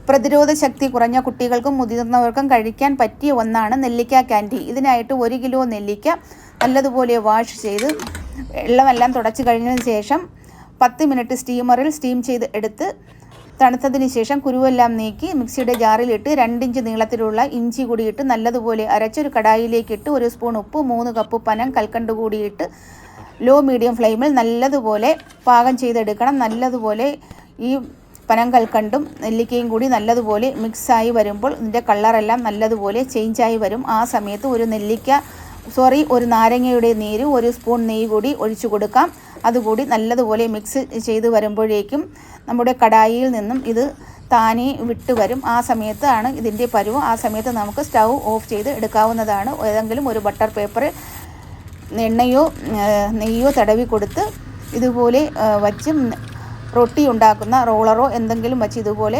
പ്രതിരോധ ശക്തി കുറഞ്ഞ കുട്ടികൾക്കും മുതിർന്നവർക്കും കഴിക്കാൻ പറ്റിയ ഒന്നാണ് നെല്ലിക്ക ക്യാൻഡി. ഇതിനായിട്ട് 1 കിലോ നെല്ലിക്ക നല്ലതുപോലെ വാഷ് ചെയ്ത് വെള്ളമെല്ലാം തുടച്ച് കഴിഞ്ഞതിന് ശേഷം 10 മിനിറ്റ് സ്റ്റീമറിൽ സ്റ്റീം ചെയ്ത് എടുത്ത് തണുത്തതിന് ശേഷം കുരുവെല്ലാം നീക്കി മിക്സിയുടെ ജാറിലിട്ട് 2 ഇഞ്ച് നീളത്തിലുള്ള ഇഞ്ചി കൂടിയിട്ട് നല്ലതുപോലെ അരച്ചൊരു കടായിലേക്കിട്ട് 1 സ്പൂൺ ഉപ്പ്, 3 കപ്പ് പനം കൽക്കണ്ട് കൂടിയിട്ട് ലോ മീഡിയം ഫ്ലെയിമിൽ നല്ലതുപോലെ പാകം ചെയ്തെടുക്കണം. നല്ലതുപോലെ ഈ പനം കൽക്കണ്ടും നെല്ലിക്കയും കൂടി നല്ലതുപോലെ മിക്സായി വരുമ്പോൾ ഇതിൻ്റെ കളറെല്ലാം നല്ലതുപോലെ ചേഞ്ചായി വരും. ആ സമയത്ത് ഒരു നാരങ്ങയുടെ നീര് 1 സ്പൂൺ നെയ്യ് കൂടി ഒഴിച്ചു കൊടുക്കാം. അതുകൂടി നല്ലതുപോലെ മിക്സ് ചെയ്ത് വരുമ്പോഴേക്കും നമ്മുടെ കടായിയിൽ നിന്നും ഇത് താനെ വിട്ട് വരും. ആ സമയത്താണ് ഇതിൻ്റെ പരുവം. ആ സമയത്ത് നമുക്ക് സ്റ്റൗ ഓഫ് ചെയ്ത് എടുക്കാവുന്നതാണ്. ഏതെങ്കിലും ഒരു ബട്ടർ പേപ്പറിൽ എണ്ണയോ നെയ്യോ തടവി കൊടുത്ത് ഇതുപോലെ വച്ച് റൊട്ടി ഉണ്ടാക്കുന്ന റോളറോ എന്തെങ്കിലും വച്ച് ഇതുപോലെ